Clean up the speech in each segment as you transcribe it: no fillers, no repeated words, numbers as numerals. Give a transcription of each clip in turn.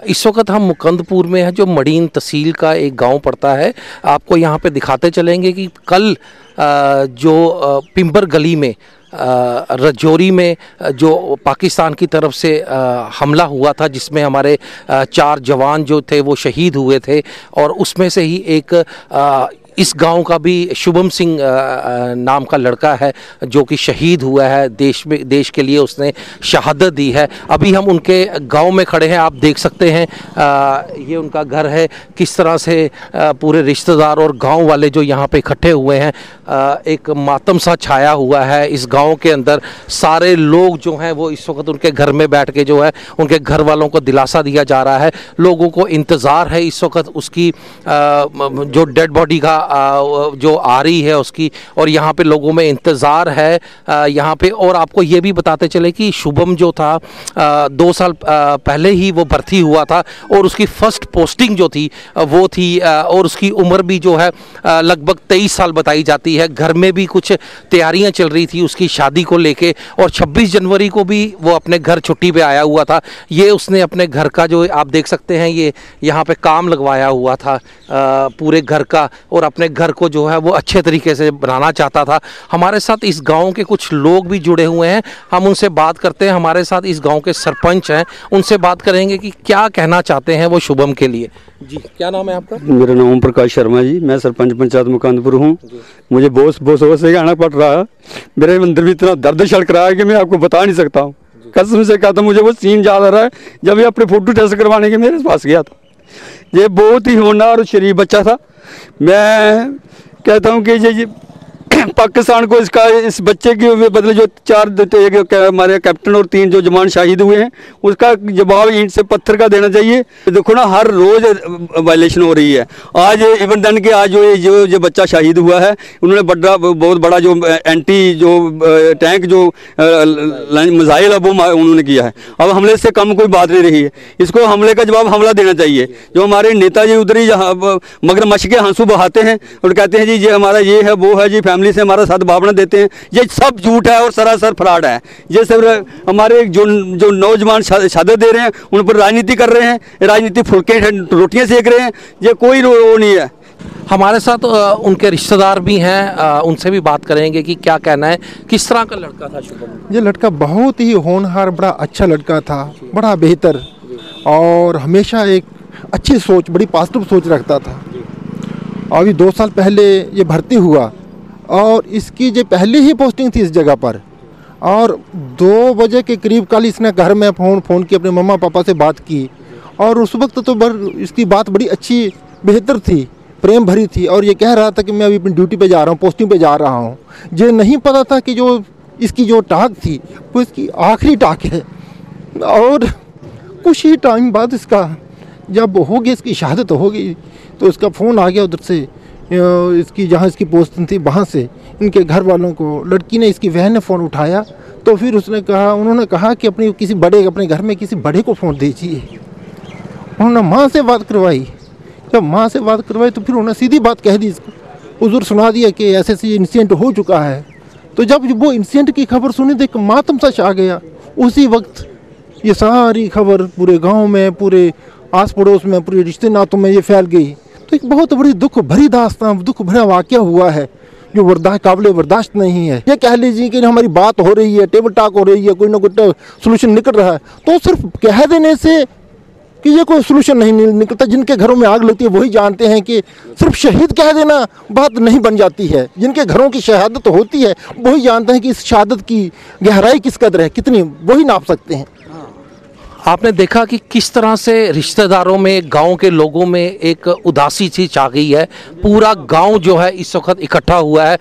इस वक्त हम मुकंदपुर में है, जो मडीन तहसील का एक गांव पड़ता है। आपको यहाँ पे दिखाते चलेंगे कि कल जो पिंबर गली में रजौरी में जो पाकिस्तान की तरफ से हमला हुआ था, जिसमें हमारे 4 जवान जो थे वो शहीद हुए थे, और उसमें से ही एक इस गांव का भी शुभम सिंह नाम का लड़का है जो कि शहीद हुआ है। देश के लिए उसने शहादत दी है। अभी हम उनके गांव में खड़े हैं, आप देख सकते हैं ये उनका घर है। किस तरह से पूरे रिश्तेदार और गांव वाले जो यहाँ पे इकट्ठे हुए हैं, एक मातम सा छाया हुआ है इस गांव के अंदर। सारे लोग जो हैं वो इस वक्त उनके घर में बैठ के जो है उनके घर वालों को दिलासा दिया जा रहा है। लोगों को इंतज़ार है इस वक्त उसकी जो डेड बॉडी का जो आ रही है उसकी, और यहाँ पे लोगों में इंतज़ार है यहाँ पे। और आपको ये भी बताते चले कि शुभम जो था 2 साल पहले ही वो भर्ती हुआ था, और उसकी फ़र्स्ट पोस्टिंग जो थी वो थी, और उसकी उम्र भी जो है लगभग 23 साल बताई जाती है। घर में भी कुछ तैयारियां चल रही थी उसकी शादी को लेके, और 26 जनवरी को भी वो अपने घर छुट्टी पे आया हुआ था। ये उसने अपने घर का जो आप देख सकते हैं ये यहाँ पे काम लगवाया हुआ था पूरे घर का, और अपने घर को जो है वो अच्छे तरीके से बनाना चाहता था। हमारे साथ इस गांव के कुछ लोग भी जुड़े हुए हैं, हम उनसे बात करते हैं। हमारे साथ इस गांव के सरपंच हैं, उनसे बात करेंगे कि क्या कहना चाहते हैं वो शुभम के लिए। जी, क्या नाम है आपका? मेरा नाम प्रकाश शर्मा जी, मैं सरपंच पंचायत मुकंदपुर हूँ। मुझे बहुत से आना पड़ रहा है। मेरे अंदर भी इतना दर्द छलक रहा है कि मैं आपको बता नहीं सकता हूँ। कसम से कहता हूँ, मुझे वो सीन याद आ रहा है जब ये अपने फोटो टेस्ट करवाने के मेरे पास गया था। ये बहुत ही होनहार और शरीफ बच्चा था। मैं कहता हूँ कि ये पाकिस्तान को इस बच्चे के बदले जो 4 हमारे कैप्टन और 3 जो जवान शहीद हुए हैं उसका जवाब ईंट से पत्थर का देना चाहिए। देखो ना, हर रोज़ वायलेशन हो रही है। आज इवन दन के आज जो बच्चा शहीद हुआ है, उन्होंने बहुत बड़ा जो एंटी जो टैंक जो मिसाइल है वो उन्होंने किया है। अब हमले से कम कोई बात नहीं रही है। इसको हमले का जवाब हमला देना चाहिए। जो हमारे नेताजी उधर ही मगरमच्छ के आंसू बहाते हैं और कहते हैं जी ये हमारा ये है वो है, जी फैमिली से हमारा साथ भावना देते हैं, ये सब झूठ है और सरासर फ्रॉड है। ये सब हमारे जो नौजवान शहादत दे रहे हैं उन पर राजनीति कर रहे हैं, राजनीति फुलके रोटियां सेक रहे हैं। ये कोई वो नहीं है। हमारे साथ उनके रिश्तेदार भी हैं, उनसे भी बात करेंगे कि क्या कहना है। किस तरह का लड़का था शुभम? ये लड़का बहुत ही होनहार, बड़ा अच्छा लड़का था, बड़ा बेहतर, और हमेशा एक अच्छी सोच, बड़ी पॉजिटिव सोच रखता था। अभी 2 साल पहले ये भर्ती हुआ और इसकी जो पहली ही पोस्टिंग थी इस जगह पर, और 2 बजे के करीब कल इसने घर में फ़ोन की अपने मम्मा पापा से बात की, और उस वक्त तो इसकी बात बड़ी अच्छी बेहतर थी, प्रेम भरी थी, और ये कह रहा था कि मैं अभी अपनी ड्यूटी पे जा रहा हूँ, पोस्टिंग पे जा रहा हूँ। ये नहीं पता था कि जो इसकी जो टाक थी वो इसकी आखिरी टाक है, और कुछ ही टाइम बाद इसका जब होगी, इसकी शहादत होगी, तो इसका फ़ोन आ गया उधर से, इसकी जहाँ इसकी पोस्टिंग थी वहाँ से इनके घर वालों को। लड़की ने, इसकी बहन ने फ़ोन उठाया, तो फिर उन्होंने कहा कि अपने घर में किसी बड़े को फ़ोन दीजिए। उन्होंने माँ से बात करवाई। जब माँ से बात करवाई तो फिर उन्होंने सीधी बात कह दी, इसको उधर सुना दिया कि ऐसे इंसिडेंट हो चुका है। तो जब वो इंसिडेंट की खबर सुनी तो एक मातम सा छा गया। उसी वक्त ये सारी खबर पूरे गाँव में, पूरे आस पड़ोस में, पूरे रिश्ते नातों में ये फैल गई। तो एक बहुत बड़ी दुख भरी दास्तान, दुख भरा वाक़या हुआ है जो काबिल बर्दाश्त नहीं है। ये कह लीजिए कि हमारी बात हो रही है, टेबल टॉक हो रही है, कोई ना कोई सोल्यूशन निकल रहा है, तो सिर्फ कह देने से कि ये कोई सोल्यूशन नहीं निकलता। जिनके घरों में आग लगती है वही जानते हैं कि सिर्फ शहीद कह देना बात नहीं बन जाती है। जिनके घरों की शहादत होती है वही जानते हैं कि इस शहादत की गहराई किस कदर है, कितनी, वही नाप सकते हैं। आपने देखा कि किस तरह से रिश्तेदारों में, गांव के लोगों में एक उदासी सी छा गई है। पूरा गांव जो है इस वक्त इकट्ठा हुआ है।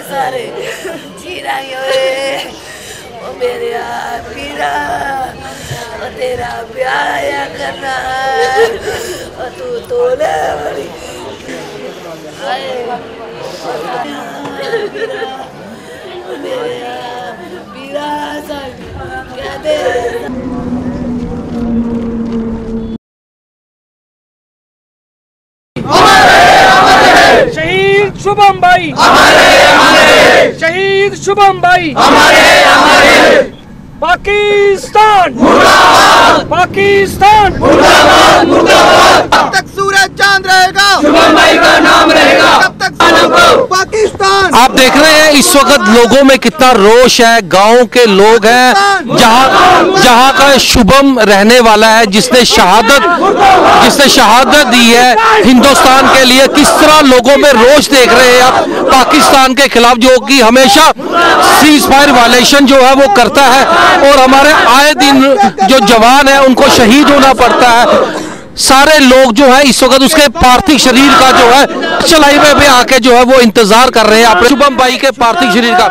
सारे ओ मेरे पीरा, ओ तेरा प्यार करना, तू तो शहीद शुभम भाई शहीद शुभम भाई पाकिस्तान पाकिस्तान कब तक सूरज चांद रहेगा, शुभम भाई का नाम रहेगा, कब तक पाकिस्तान। आप देख रहे हैं इस वक्त लोगों में कितना रोष है। गांव के लोग हैं जहां का शुभम रहने वाला है, जिसने शहादत दी है हिंदुस्तान के लिए। किस तरह लोगों में रोष देख रहे हैं आप पाकिस्तान के खिलाफ, जो कि हमेशा सीज फायर वायलेशन जो है वो करता है, और हमारे आए दिन जो जवान है उनको शहीद होना पड़ता है। सारे लोग जो है इस वक्त उसके पार्थिव शरीर का जो है चलाई में भी आके जो है वो इंतजार कर रहे हैं अपने शुभम भाई के पार्थिव शरीर का।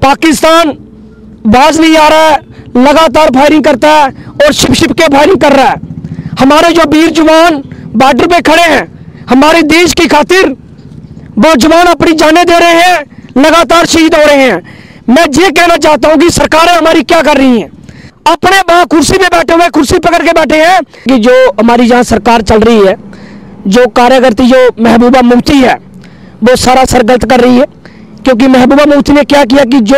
पाकिस्तान बाज नहीं आ रहा है, लगातार फायरिंग करता है और छिप के फायरिंग कर रहा है। हमारे जो वीर जवान बॉर्डर पे खड़े हैं हमारे देश की खातिर, वो जवान अपनी जानें दे रहे हैं, लगातार शहीद हो रहे हैं। मैं ये कहना चाहता हूं कि सरकारें हमारी क्या कर रही हैं। अपने वहां कुर्सी पे बैठे हुए, कुर्सी पकड़ के बैठे हैं कि जो हमारी जहां सरकार चल रही है, जो कार्यकर्ता जो महबूबा मुफ्ती है वो सारा सर गलत कर रही है। क्योंकि महबूबा मुफ्ती ने क्या किया कि जो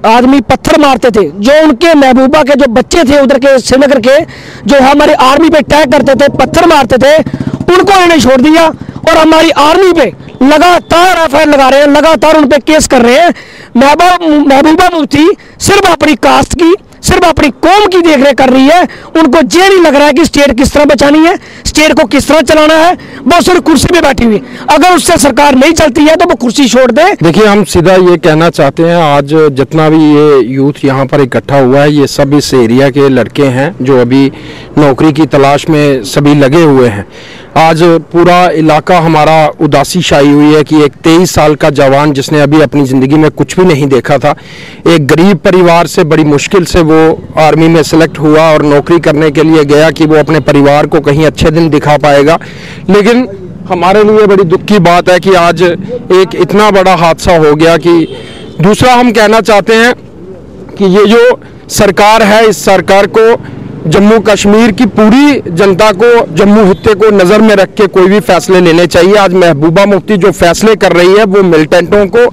आदमी पत्थर मारते थे, जो उनके महबूबा के जो बच्चे थे उधर के श्रीनगर के, जो हमारी आर्मी पे अटैक करते थे, पत्थर मारते थे, उनको इन्होंने छोड़ दिया और हमारी आर्मी पे लगातार एफआईआर लगा रहे हैं, लगातार उन पे केस कर रहे हैं। महबूबा मुफ्ती सिर्फ अपनी कास्ट की, सिर्फ अपनी कौम की देखरेख कर रही है। उनको ये नहीं लग रहा है कि स्टेट किस तरह बचानी है, स्टेट को किस तरह चलाना है। वो सिर्फ कुर्सी पे बैठी हुई, अगर उससे सरकार नहीं चलती है तो वो कुर्सी छोड़ दे। देखिए, हम सीधा ये कहना चाहते हैं, आज जितना भी ये यूथ यहाँ पर इकट्ठा हुआ है, ये सब इस एरिया के लड़के हैं जो अभी नौकरी की तलाश में सभी लगे हुए हैं। आज पूरा इलाका हमारा उदासी छाई हुई है कि एक 23 साल का जवान जिसने अभी अपनी ज़िंदगी में कुछ भी नहीं देखा था, एक गरीब परिवार से बड़ी मुश्किल से वो आर्मी में सिलेक्ट हुआ और नौकरी करने के लिए गया कि वो अपने परिवार को कहीं अच्छे दिन दिखा पाएगा। लेकिन हमारे लिए बड़ी दुख की बात है कि आज एक इतना बड़ा हादसा हो गया। कि दूसरा हम कहना चाहते हैं कि ये जो सरकार है, इस सरकार को जम्मू कश्मीर की पूरी जनता को, जम्मू हिस्से को नज़र में रख के कोई भी फैसले लेने चाहिए। आज महबूबा मुफ्ती जो फैसले कर रही है वो मिलिटेंटों को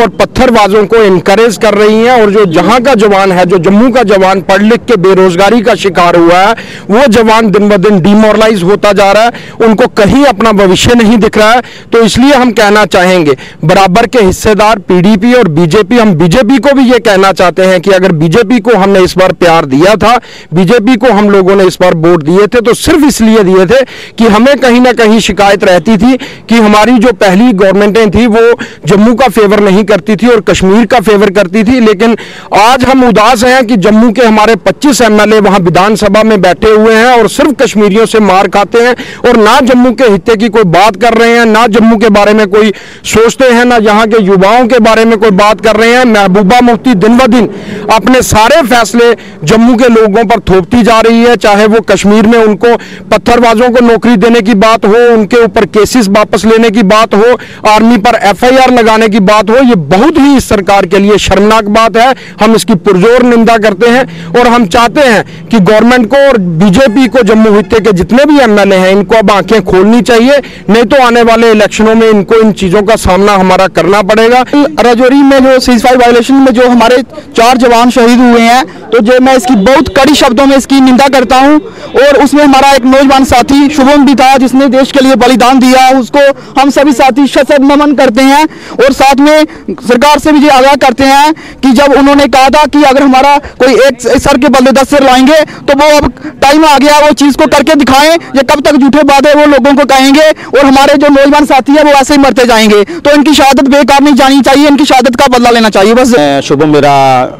और पत्थरबाजों को इनकरेज कर रही है, और जो जहां का जवान है, जो जम्मू का जवान पढ़ लिख के बेरोजगारी का शिकार हुआ है, वो जवान दिन ब दिन डिमोरलाइज होता जा रहा है, उनको कहीं अपना भविष्य नहीं दिख रहा है। तो इसलिए हम कहना चाहेंगे बराबर के हिस्सेदार पीडीपी और बीजेपी, हम बीजेपी को भी ये कहना चाहते हैं कि अगर बीजेपी को हमने इस बार प्यार दिया था, बीजेपी को हम लोगों ने इस बार वोट दिए थे, तो सिर्फ इसलिए दिए थे कि हमें कहीं ना कहीं शिकायत रहती थी कि हमारी जो पहली गवर्नमेंटें थी वो जम्मू का फेवर नहीं करती थी और कश्मीर का फेवर करती थी। लेकिन आज हम उदास हैं कि जम्मू के हमारे 25 एमएलए वहां विधानसभा में बैठे हुए हैं और सिर्फ कश्मीरियों से मार खाते हैं, और ना जम्मू के हिस्से की कोई बात कर रहे हैं, ना जम्मू के बारे में कोई सोचते हैं, ना यहाँ के युवाओं के बारे में कोई बात कर रहे हैं। महबूबा मुफ्ती दिन ब दिन अपने सारे फैसले जम्मू के लोगों पर थोपती जा रही है, चाहे वो कश्मीर में उनको पत्थरबाजों को नौकरी देने की बात हो, उनके ऊपर केसेस वापस लेने की बात हो, आर्मी पर एफआईआर लगाने की बात हो। ये बहुत ही इस सरकार के लिए शर्मनाक बात है। हम इसकी पुरजोर निंदा करते हैं और हम चाहते हैं कि गवर्नमेंट को और बीजेपी को जम्मू हिस्से के जितने भी एमएलए हैं इनको अब आंखें खोलनी चाहिए, नहीं तो आने वाले इलेक्शनों में इनको इन चीजों का सामना हमारा करना पड़ेगा। राजौरी में जो सीजफायर वायलेशन में जो हमारे 4 जवान शहीद हुए हैं, तो जो मैं इसकी बहुत कड़ी शब्दों में इसकी निंदा करता हूं। और उसमें हमारा एक नौजवान साथी शुभम भी था जिसने देश के लिए बलिदान दिया, उसको हम सभी साथी शत नमन करते हैं। और साथ में सरकार से भी ये आगाह करते हैं कि जब उन्होंने कहा था कि अगर हमारा कोई एक सर के बदले 10 सिर लाएंगे, तो वो अब टाइम आ गया, वो चीज को करके दिखाएं। ये कब तक झूठे वादे वो लोगों को कहेंगे और हमारे जो नौजवान साथी है वो ऐसे ही मरते जाएंगे। तो इनकी शहादत बेकार नहीं जानी चाहिए, इनकी शहादत का बदला लेना चाहिए बस। शुभम मेरा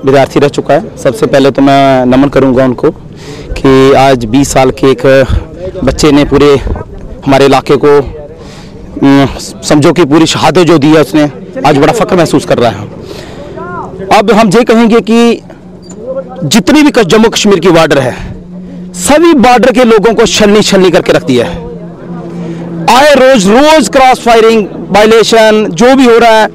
विद्यार्थी रह चुका है। सबसे पहले तो मैं नमन करूंगा उनको कि आज 20 साल के एक बच्चे ने पूरे हमारे इलाके को समझो कि पूरी शहादत जो दी है उसने, आज बड़ा फख्र महसूस कर रहा है। अब हम ये कहेंगे कि जितनी भी जम्मू कश्मीर की बॉर्डर है, सभी बॉर्डर के लोगों को छलनी करके रख दिया है। आए रोज क्रॉस फायरिंग वायलेशन जो भी हो रहा है,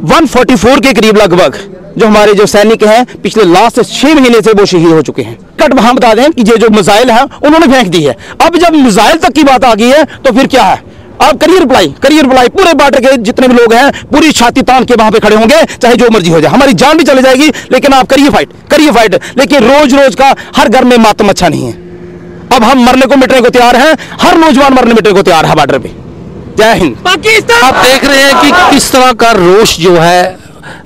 144 के करीब लगभग जो हमारे जो सैनिक हैं पिछले लास्ट 6 महीने से वो शहीद हो चुके हैं। कट वहां बता दें कि ये जो मिसाइल है उन्होंने फेंक दी है। अब जब मिसाइल तक की बात आ गई है तो फिर क्या है? अब करियर रिप्लाई पूरे बॉर्डर के जितने भी लोग हैं पूरी छाती तान के वहां पे खड़े होंगे, चाहे जो मर्जी हो जाए, हमारी जान भी चली जाएगी, लेकिन आप करिए फाइट। लेकिन रोज रोज का हर घर में मातम अच्छा नहीं है। अब हम मरने को मिटने को तैयार हैं, हर नौजवान मरने मिटने को तैयार है बॉर्डर पे। जय हिंद। पाकिस्तान। आप देख रहे हैं कि किस तरह का रोष जो है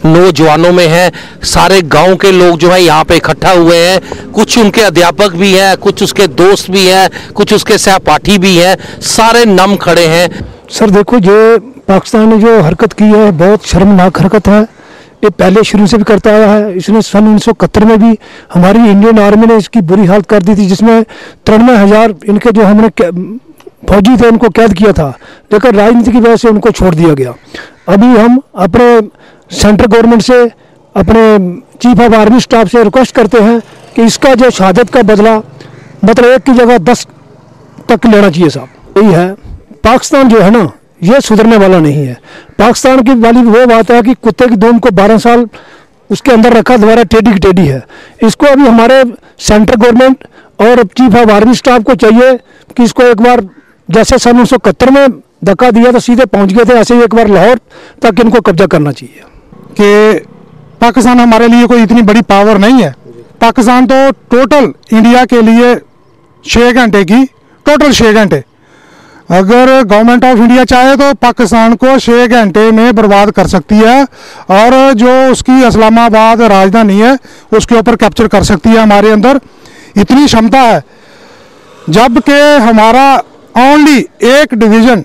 नौजवानों में है। सारे गांव के लोग जो है यहाँ पे इकट्ठा हुए हैं। कुछ उनके अध्यापक भी हैं, कुछ उसके दोस्त भी हैं, कुछ उसके सहपाठी भी हैं, सारे नम खड़े हैं। सर देखो, जो पाकिस्तान ने जो हरकत की है बहुत शर्मनाक हरकत है। ये पहले शुरू से भी करता आया है। इसने सन 1971 में भी हमारी इंडियन आर्मी ने इसकी बुरी हालत कर दी थी, जिसमें 93,000 इनके जो हमने फौजी थे उनको कैद किया था, लेकिन राजनीति की वजह से उनको छोड़ दिया गया। अभी हम अपने सेंट्रल गवर्नमेंट से, अपने चीफ ऑफ आर्मी स्टाफ से रिक्वेस्ट करते हैं कि इसका जो शहादत का बदला मतलब 1 की जगह 10 तक लेना चाहिए साहब। यही है, पाकिस्तान जो है ना ये सुधरने वाला नहीं है। पाकिस्तान की वाली वो बात है कि कुत्ते की दुम को 12 साल उसके अंदर रखा, दोबारा टेढ़ी की टेढ़ी है। इसको अभी हमारे सेंट्रल गवर्नमेंट और चीफ ऑफ आर्मी स्टाफ को चाहिए कि इसको एक बार जैसे सन 1971 में धक्का दिया तो सीधे पहुंच गए थे, ऐसे ही एक बार लाहौर तक इनको कब्जा करना चाहिए। कि पाकिस्तान हमारे लिए कोई इतनी बड़ी पावर नहीं है। पाकिस्तान तो टोटल इंडिया के लिए 6 घंटे की टोटल 6 घंटे, अगर गवर्नमेंट ऑफ इंडिया चाहे तो पाकिस्तान को 6 घंटे में बर्बाद कर सकती है, और जो उसकी इस्लामाबाद राजधानी है उसके ऊपर कैप्चर कर सकती है। हमारे अंदर इतनी क्षमता है, जबकि हमारा ओनली एक डिवीज़न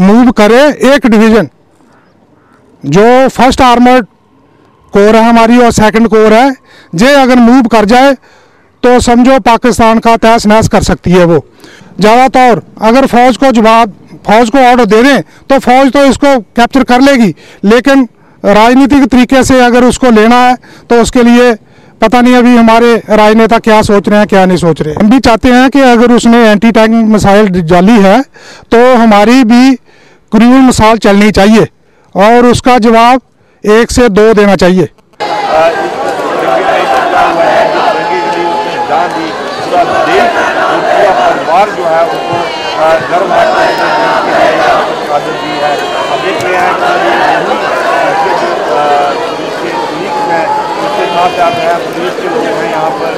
मूव करे, एक डिवीज़न जो फर्स्ट आर्मर्ड कोर है हमारी और सेकंड कोर है, जे अगर मूव कर जाए तो समझो पाकिस्तान का तहस नहस कर सकती है। वो ज़्यादातर अगर फौज को ऑर्डर दे दें तो फौज तो इसको कैप्चर कर लेगी, लेकिन राजनीतिक तरीके से अगर उसको लेना है तो उसके लिए पता नहीं अभी हमारे राजनेता क्या सोच रहे हैं क्या नहीं सोच रहे। हम भी चाहते हैं कि अगर उसने एंटी टैंक मिसाइल डाली है तो हमारी भी क्रूर मिसाइल चलनी चाहिए और उसका जवाब 1 से 2 देना चाहिए। परिवार जो है उसको गर्व है देख रहे हैं उसके साथ जाते हैं पुलिस के लोग हैं यहाँ पर।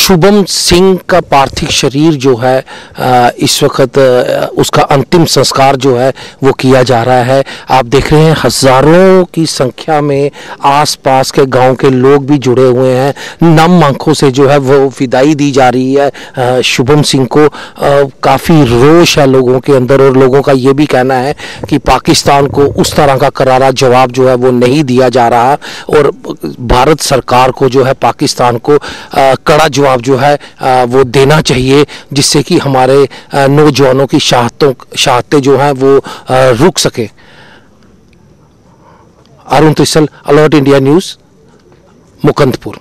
शुभम सिंह का पार्थिव शरीर जो है इस वक्त उसका अंतिम संस्कार जो है वो किया जा रहा है। आप देख रहे हैं हजारों की संख्या में आसपास के गांव के लोग भी जुड़े हुए हैं। नम आंखों से जो है वो विदाई दी जा रही है शुभम सिंह को। काफ़ी रोष है लोगों के अंदर और लोगों का ये भी कहना है कि पाकिस्तान को उस तरह का करारा जवाब जो है वो नहीं दिया जा रहा और भारत सरकार को जो है पाकिस्तान को कड़ा जवाब जो है वो देना चाहिए, जिससे कि हमारे नौजवानों की शहादतें जो हैं वो रुक सके। Arun Trisal, alert India news, Mukundpur.